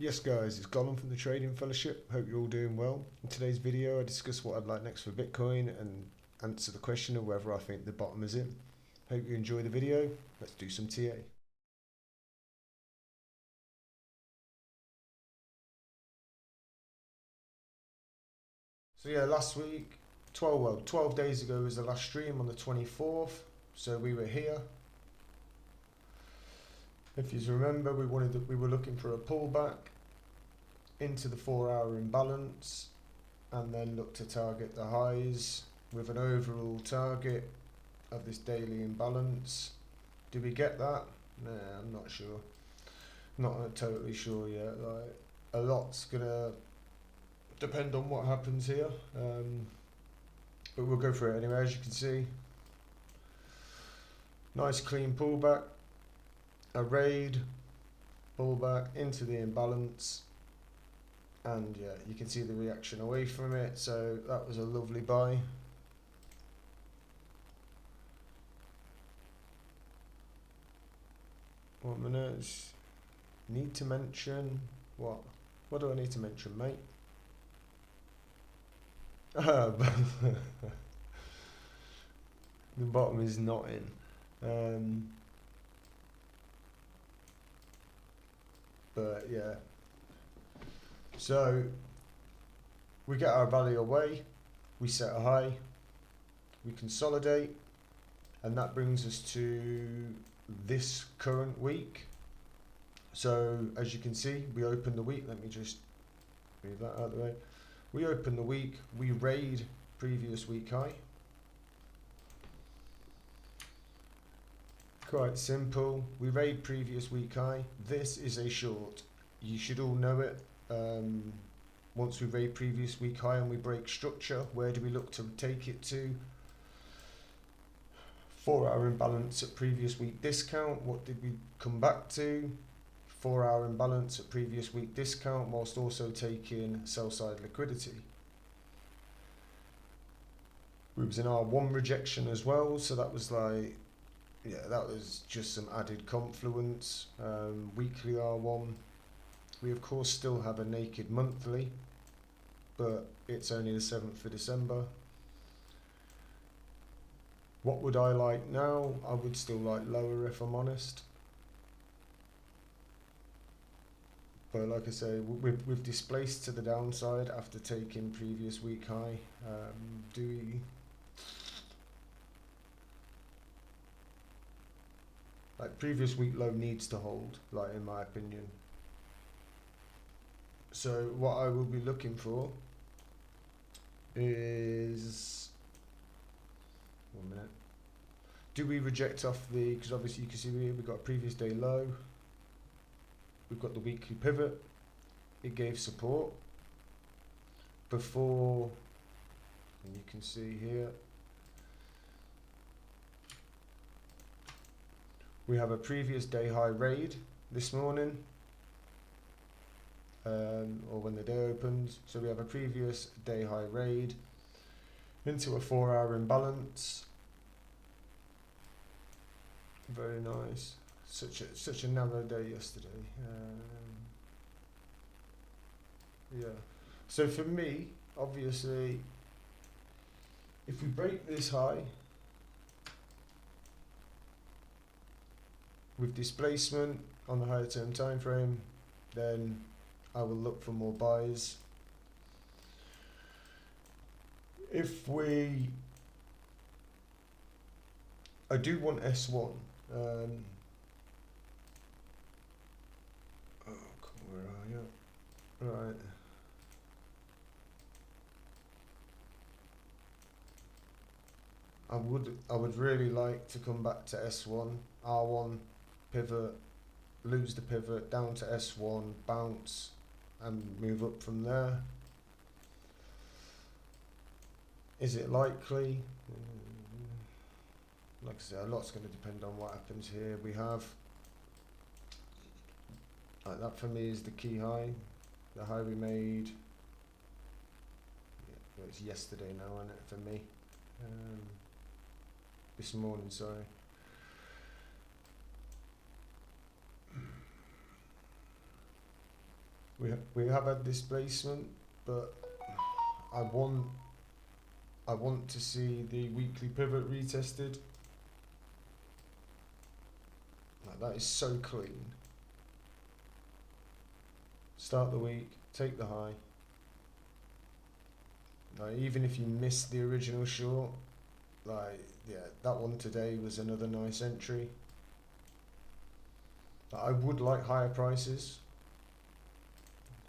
Yes guys, it's Gollum from the Trading Fellowship. Hope you're all doing well. In today's video I discuss what I'd like next for Bitcoin and answer the question of whether I think the bottom is in. Hope you enjoy the video. Let's do some TA. So yeah, last week, 12 days ago was the last stream on the 24th. So we were here. If you remember, we were looking for a pullback into the 4-hour imbalance and then look to target the highs with an overall target of this daily imbalance. Do we get that? Nah, I'm not sure. Not totally sure yet. Like, a lot's gonna depend on what happens here, but we'll go through it anyway. As you can see, nice clean pullback, a raid, pullback into the imbalance, and yeah, you can see the reaction away from it. So that was a lovely buy. One minute. Need to mention what? What do I need to mention, mate? The bottom is not in. But yeah. So we get our value away, we set a high, we consolidate, and that brings us to this current week. So as you can see, we open the week. Let me just move that out of the way. We open the week, we raid previous week high. Quite simple. We raid previous week high. This is a short. You should all know it. Once we raid previous week high and we break structure, where do we look to take it to? 4-hour imbalance at previous week discount. What did we come back to? 4-hour imbalance at previous week discount, whilst also taking sell side liquidity. We was in R1 rejection as well, so that was like, yeah, that was just some added confluence. Weekly R1. We of course still have a naked monthly, but it's only the 7th of December. What would I like now? I would still like lower if I'm honest. But like I say, we've displaced to the downside after taking previous week high. Do we... Like, previous week low needs to hold, like, in my opinion. So what I will be looking for is... 1 minute. Do we reject off the... Because obviously you can see we've got a previous day low. We've got the weekly pivot. It gave support before, and you can see here, we have a previous day high raid this morning, or when the day opens. So we have a previous day high raid into a 4-hour imbalance. Very nice. Such a narrow day yesterday. Yeah. So for me, obviously, if we break this high with displacement on the higher term time frame, then I will look for more buys. If I do want S1. Where are you? Right. I would really like to come back to S1, R1, pivot, lose the pivot, down to S1, bounce, and move up from there. Is it likely? Like I said, a lot's going to depend on what happens here. We have, like, that for me is the key high, the high we made. Yeah, well, it's yesterday now, isn't it, for me? This morning, sorry. We have had displacement, but I want to see the weekly pivot retested. Like, that is so clean. Start the week, take the high. Like, even if you miss the original short, like, yeah, that one today was another nice entry. Like, I would like higher prices.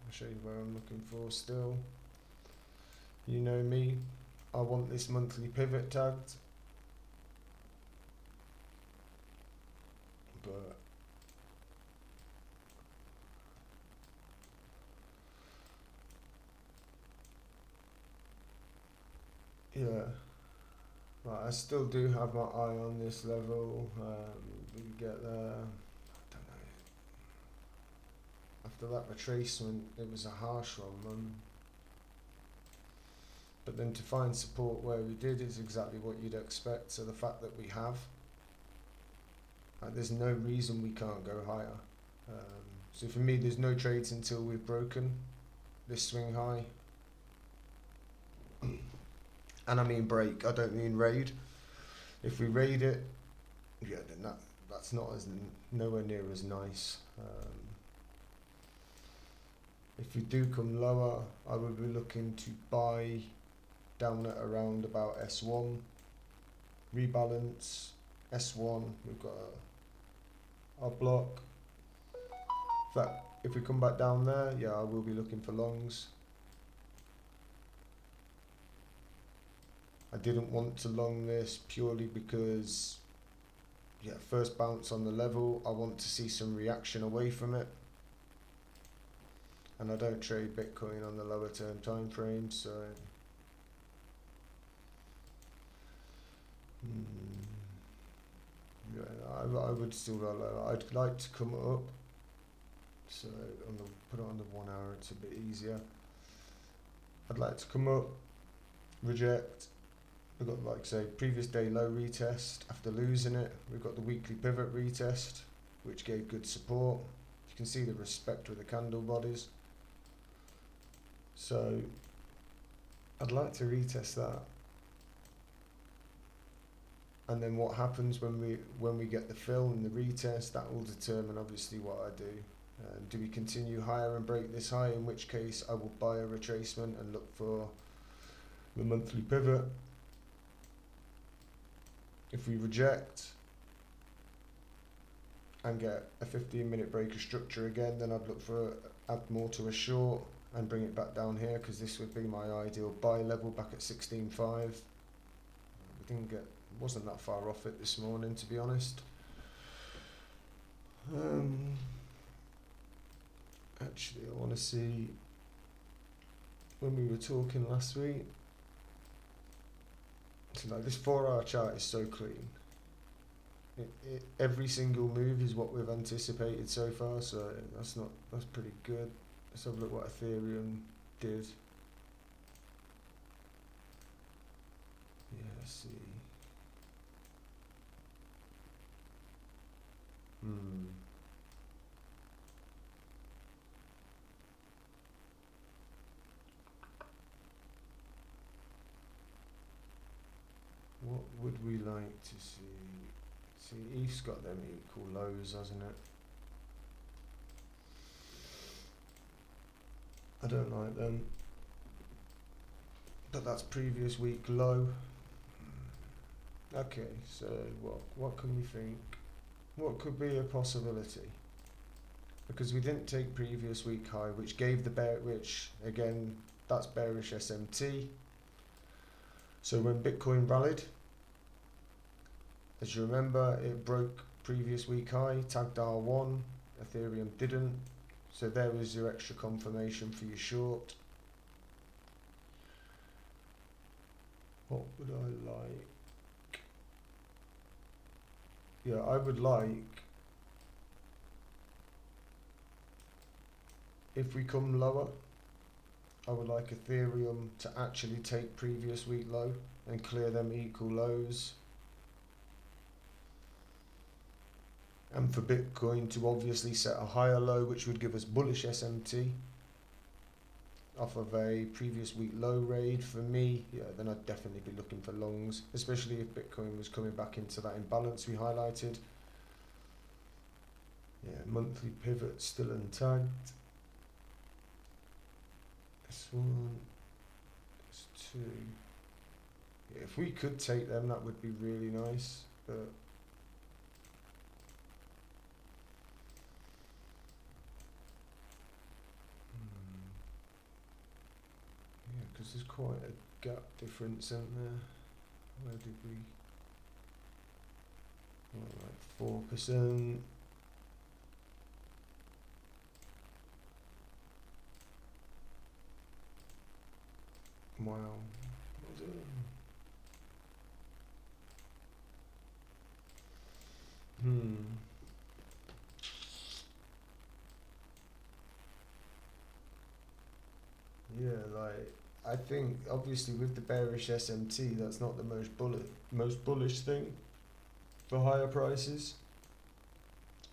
I'll show you where I'm looking for still. You know me, I want this monthly pivot tagged. But yeah, right, I still do have my eye on this level. We can get there. I don't know. After that retracement, it was a harsh one. But then to find support where we did is exactly what you'd expect. So the fact that we have, there's no reason we can't go higher. So for me, there's no trades until we've broken this swing high. And I mean break, I don't mean raid. If we raid it, yeah, then that's not as nowhere near as nice. If we do come lower, I would be looking to buy down at around about S1, rebalance, S1, we've got our block. In fact, if we come back down there, yeah, I will be looking for longs. I didn't want to long this purely because, yeah, first bounce on the level, I want to see some reaction away from it. And I don't trade Bitcoin on the lower term time frame, so yeah, I would still go lower. I'd like to come up, so put it on the 1 hour, it's a bit easier. I'd like to come up, reject. We've got, like, say, previous day low retest. After losing it, we've got the weekly pivot retest, which gave good support. You can see the respect with the candle bodies. So I'd like to retest that. And then what happens when we get the fill and the retest, that will determine obviously what I do. Do we continue higher and break this high, in which case I will buy a retracement and look for the monthly pivot. If we reject and get a 15-minute breaker structure again, then I'd look for add more to a short and bring it back down here, because this would be my ideal buy level back at 16.5. We wasn't that far off it this morning, to be honest. Actually, I want to see when we were talking last week. So like, this 4-hour chart is so clean. Every single move is what we've anticipated so far, so that's pretty good. Let's have a look what Ethereum did. Yeah, let's see. What would we like to see? See, ETH's got them equal lows, hasn't it? I don't like them. But that's previous week low. Okay, so what can we think? What could be a possibility? Because we didn't take previous week high, which gave the which again, that's bearish SMT. So when Bitcoin rallied, as you remember, it broke previous week high, tagged R1, Ethereum didn't. So there was your extra confirmation for your short. What would I like? Yeah, I would like, if we come lower, I would like Ethereum to actually take previous week low and clear them equal lows. And for Bitcoin to obviously set a higher low, which would give us bullish SMT. off of a previous week low raid, for me, yeah, then I'd definitely be looking for longs, especially if Bitcoin was coming back into that imbalance we highlighted. Yeah, monthly pivot still untagged. S1, S2. Yeah, if we could take them, that would be really nice, but yeah, because there's quite a gap difference, isn't there? Where did we? Well, like 4%. Wow. What was it? Yeah, like I think obviously with the bearish SMT, that's not the most bullish thing for higher prices.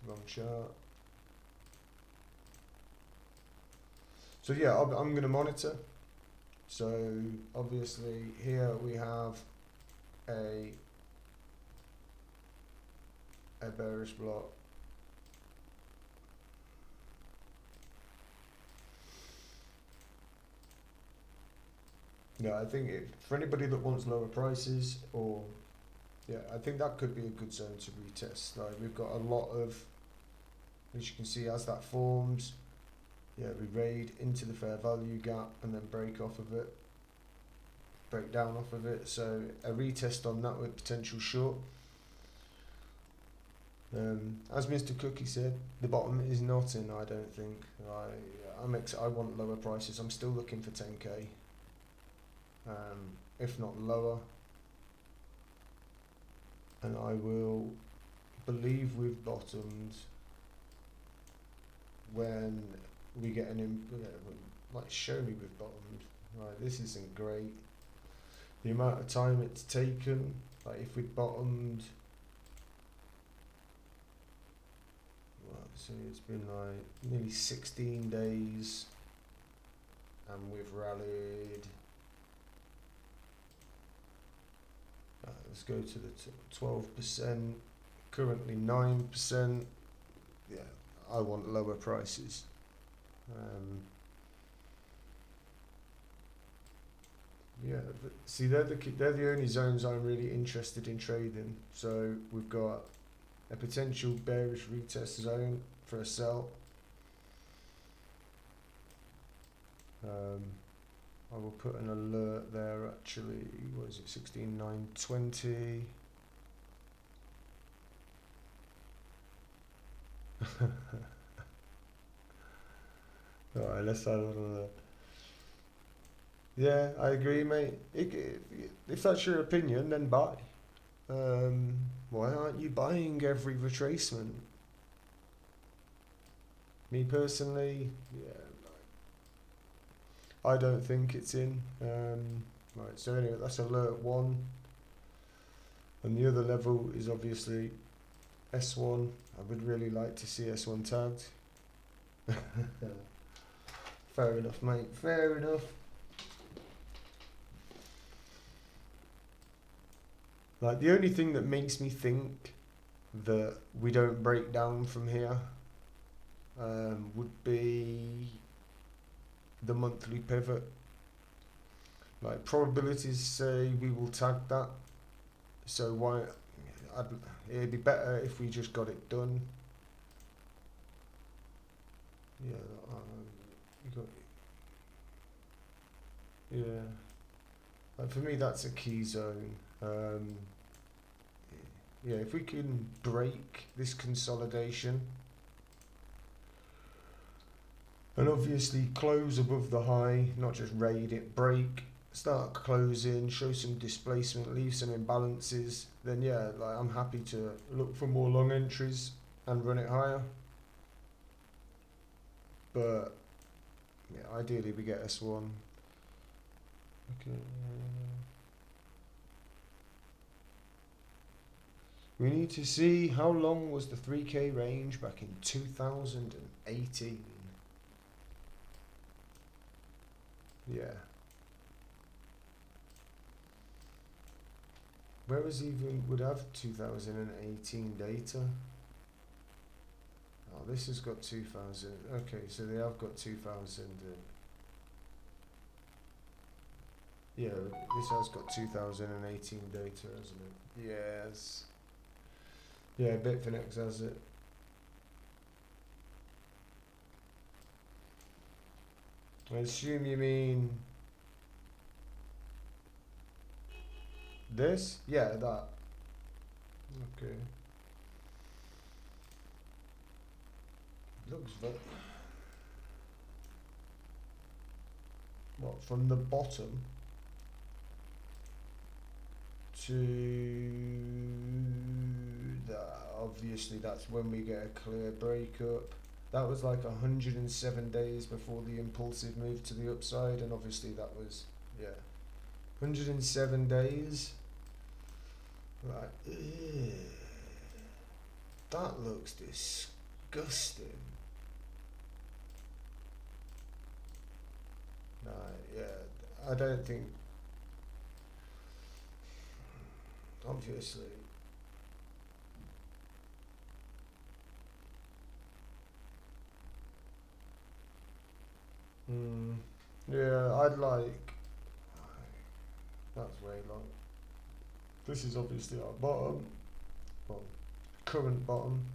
Wrong chart. So yeah, I'm going to monitor. So obviously here we have a bearish block. Yeah, I think for anybody that wants lower prices, or yeah, I think that could be a good zone to retest. Like we've got a lot of, as you can see, as that forms, yeah, we raid into the fair value gap and then break off of it, break down off of it. So a retest on that with potential short. As Mr. Cookie said, the bottom is not in. I don't think. I want lower prices. I'm still looking for 10k. If not lower, and I will believe we've bottomed when we get like show me we've bottomed. Right, this isn't great. The amount of time it's taken, like if we'd bottomed, well, so it's been like nearly 16 days and we've rallied. Let's go to the 12%, currently 9%. Yeah, I want lower prices. Yeah, see, they're the only zones I'm really interested in trading. So we've got a potential bearish retest zone for a sell. I will put an alert there actually. What is it? 16,920. Alright, let's have a look. Yeah, I agree, mate. If that's your opinion, then buy. Why aren't you buying every retracement? Me personally, yeah, I don't think it's in. Right, so anyway, that's alert 1. And the other level is obviously S1. I would really like to see S1 tagged. Fair enough, mate. Fair enough. Like, the only thing that makes me think that we don't break down from here would be the monthly pivot. Like, probabilities say we will tag that. So why? It'd be better if we just got it done. Yeah, yeah. Like for me, that's a key zone. Yeah, if we can break this consolidation and obviously close above the high, not just raid it, break, start closing, show some displacement, leave some imbalances, then yeah, like I'm happy to look for more long entries and run it higher. But yeah, ideally we get S1. Okay. We need to see how long was the 3k range back in 2018. Yeah. Whereas even would have 2018 data. Oh, this has got 2000. Okay, so they have got 2000. Yeah, this has got 2018 data, hasn't it? Yes. Yeah, Bitfinex has it. I assume you mean this? Yeah, that. Okay. Looks what, from the bottom to that, obviously that's when we get a clear breakup. That was like 107 days before the impulsive move to the upside, and obviously that was, yeah, 107 days. Right, ew. That looks disgusting. Right, yeah, I don't think, obviously. Yeah, I'd like, that's way long. This is obviously our bottom, well, current bottom.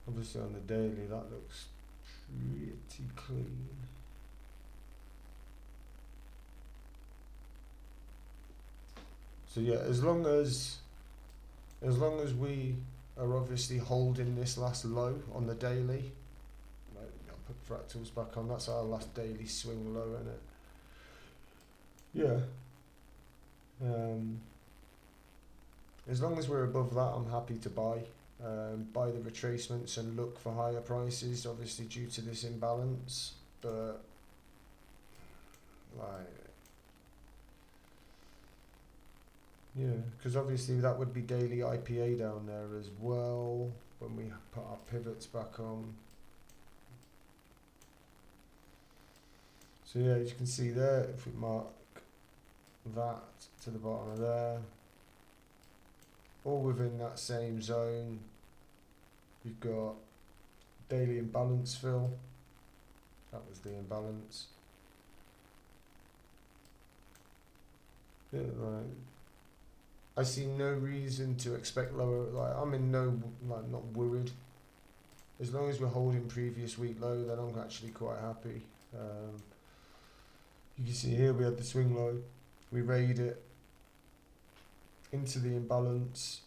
Obviously on the daily that looks pretty clean. So yeah, as long as we are obviously holding this last low on the daily, like, I'll put fractals back on, that's our last daily swing low, isn't it? Yeah. As long as we're above that, I'm happy to buy. Buy the retracements and look for higher prices, obviously due to this imbalance, but like, yeah, because obviously that would be daily IPA down there as well when we put our pivots back on. So yeah, as you can see there, if we mark that to the bottom of there, all within that same zone, we've got daily imbalance fill. That was the imbalance. Yeah, like, I see no reason to expect lower. Like, I'm in no, like, not worried. As long as we're holding previous week low, then I'm actually quite happy. You can see here we had the swing low. We raid it into the imbalance.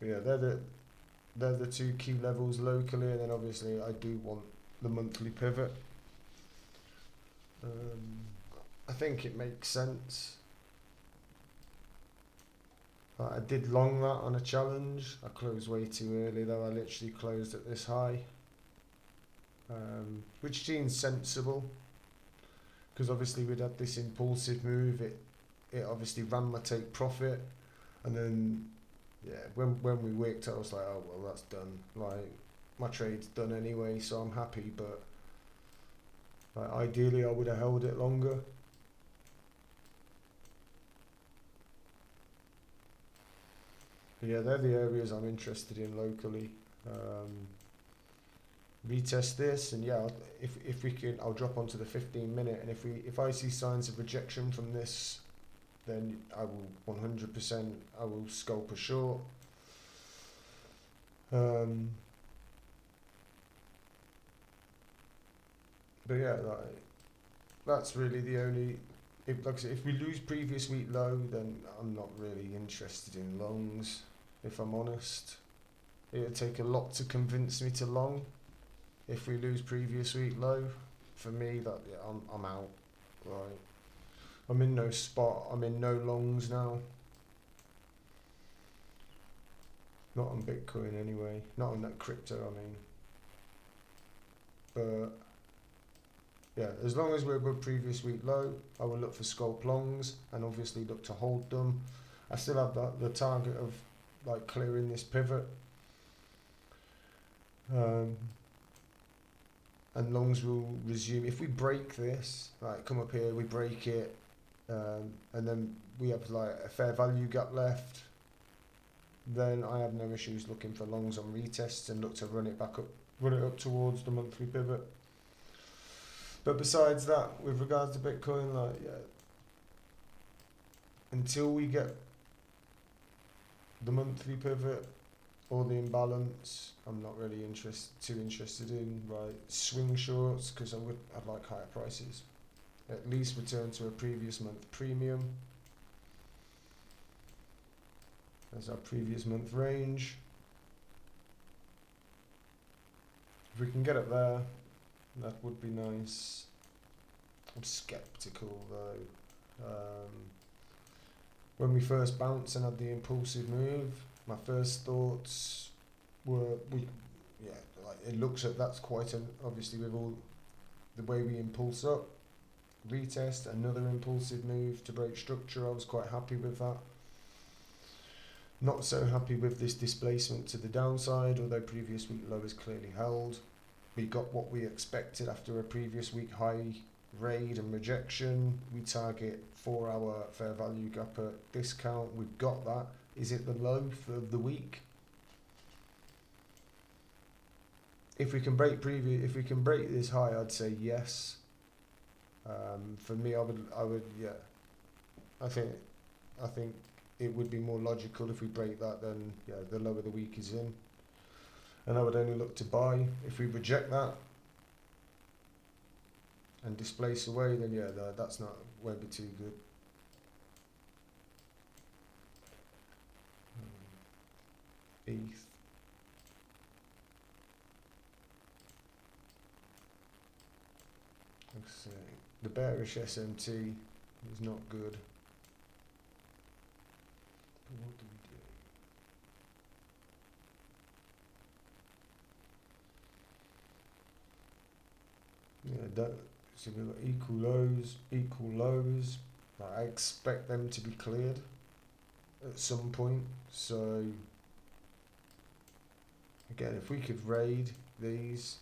But yeah, they're the two key levels locally, and then obviously I do want the monthly pivot. I think it makes sense. I did long that on a challenge. I closed way too early though. I literally closed at this high, which seems sensible because obviously we'd had this impulsive move. It obviously ran my take profit, and then yeah, when we wicked, I was like, oh well, that's done. Like, my trade's done anyway, so I'm happy. But like, ideally, I would have held it longer. But yeah, they're the areas I'm interested in locally. Retest this, and yeah, if we can, I'll drop onto the 15-minute, and if I see signs of rejection from this, then I will 100%, I will scalp a short. But yeah, like, that's really the only. Like I said, if we lose previous week low, then I'm not really interested in longs. If I'm honest, it'd take a lot to convince me to long. If we lose previous week low, for me, that, yeah, I'm out. Right, I'm in no spot. I'm in no longs now. Not on Bitcoin anyway. Not on that crypto, I mean. But yeah, as long as we're above previous week low, I will look for scalp longs and obviously look to hold them. I still have the target of like clearing this pivot. Um, and longs will resume. If we break this, like come up here, we break it, and then we have like a fair value gap left, then I have no issues looking for longs on retests and look to run it back up, run it up towards the monthly pivot. But besides that, with regards to Bitcoin, like yeah, until we get the monthly pivot or the imbalance, I'm not really too interested in like swing shorts, because I'd like higher prices. At least return to a previous month premium. There's our previous month range. If we can get it there, that would be nice. I'm skeptical though. When we first bounced and had the impulsive move, my first thoughts were like it looks at that's quite an obviously with all the way we impulse up, retest, another impulsive move to break structure. I was quite happy with that. Not so happy with this displacement to the downside, although previous week low is clearly held. We got what we expected after a previous week high raid and rejection. We target 4 hour fair value gap at discount. We've got that. Is it the low for the week? If we can break this high, I'd say yes. For me, I would, yeah. I think it would be more logical if we break that, then yeah, the lower the week is in. And I would only look to buy. If we reject that and displace away, then yeah, that's not, won't be too good. ETH. Let's see. The bearish SMT is not good. But what do we do? Yeah, that. So we've got equal lows. I expect them to be cleared at some point. So again, if we could raid these,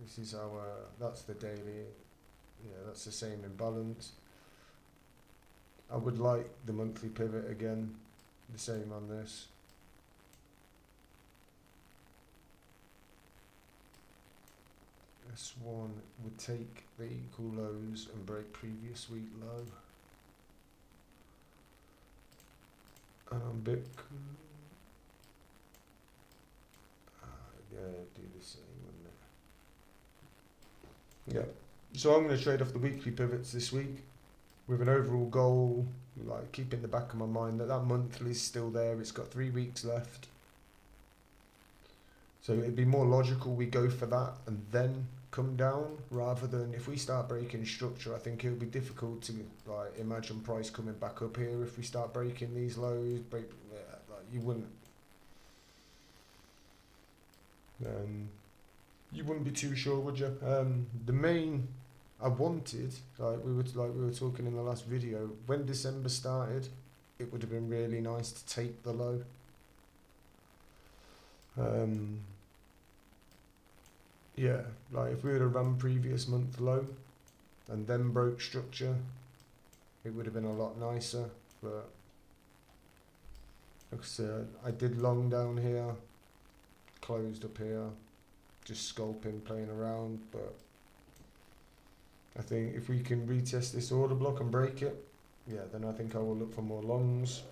this is our, that's the daily, yeah, that's the same imbalance. I would like the monthly pivot again, the same on this. S1 would take the equal lows and break previous week low. And on Bitcoin, yeah, do the same, wouldn't it? Yeah. So I'm going to trade off the weekly pivots this week with an overall goal, like keep in the back of my mind that monthly is still there. It's got 3 weeks left. So it'd be more logical we go for that and then come down, rather than if we start breaking structure. I think it'll be difficult to like imagine price coming back up here if we start breaking these lows. Like you wouldn't be too sure, would you? The main I wanted, like we were talking in the last video, when December started, it would have been really nice to take the low. Yeah, like if we would have run previous month low and then broke structure, it would have been a lot nicer. But like I said, I did long down here, closed up here, just scalping, playing around. But I think if we can retest this order block and break it, yeah, then I think I will look for more longs.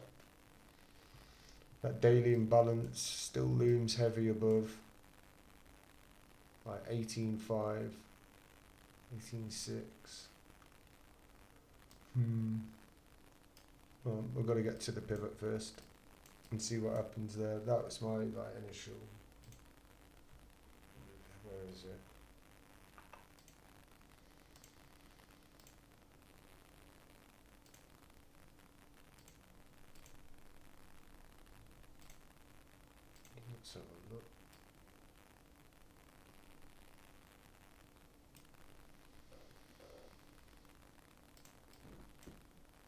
That daily imbalance still looms heavy above like 18.5, 18.6. Well, we've got to get to the pivot first and see what happens there. That was my like initial. Where is it? Let's have a look.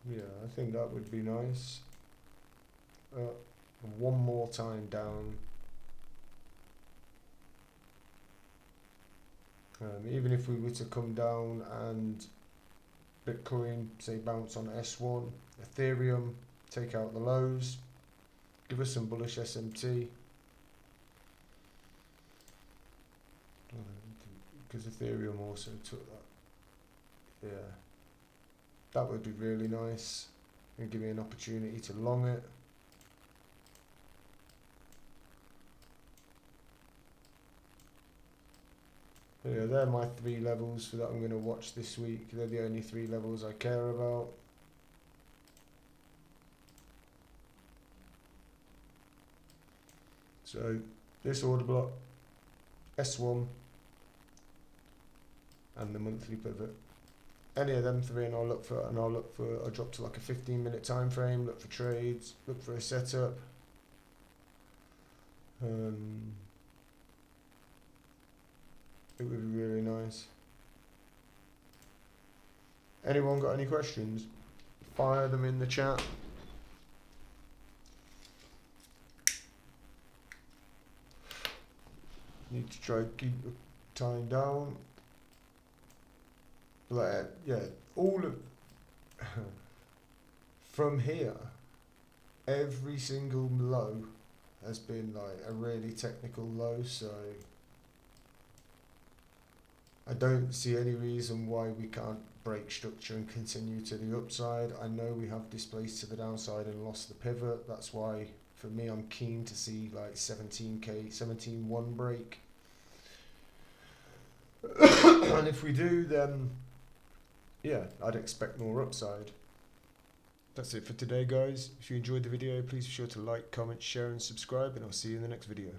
Yeah, I think that would be nice. One more time down. Even if we were to come down and Bitcoin, say, bounce on S1, Ethereum, take out the lows, give us some bullish SMT, because Ethereum also took that. Yeah, that would be really nice and give me an opportunity to long it. Yeah, they're my 3 levels that I'm going to watch this week. They're the only 3 levels I care about. So this order block, S1, and the monthly pivot. Any of them 3, and I'll look for. I'll drop to like a 15-minute time frame. Look for trades. Look for a setup. It would be really nice. Anyone got any questions? Fire them in the chat. Need to try to keep the time down. Like, yeah, all of from here, every single low has been like a really technical low, so I don't see any reason why we can't break structure and continue to the upside. I know we have displaced to the downside and lost the pivot. That's why, for me, I'm keen to see like 17k, 17.1 break. And if we do, then yeah, I'd expect more upside. That's it for today, guys. If you enjoyed the video, please be sure to like, comment, share and subscribe, and I'll see you in the next video.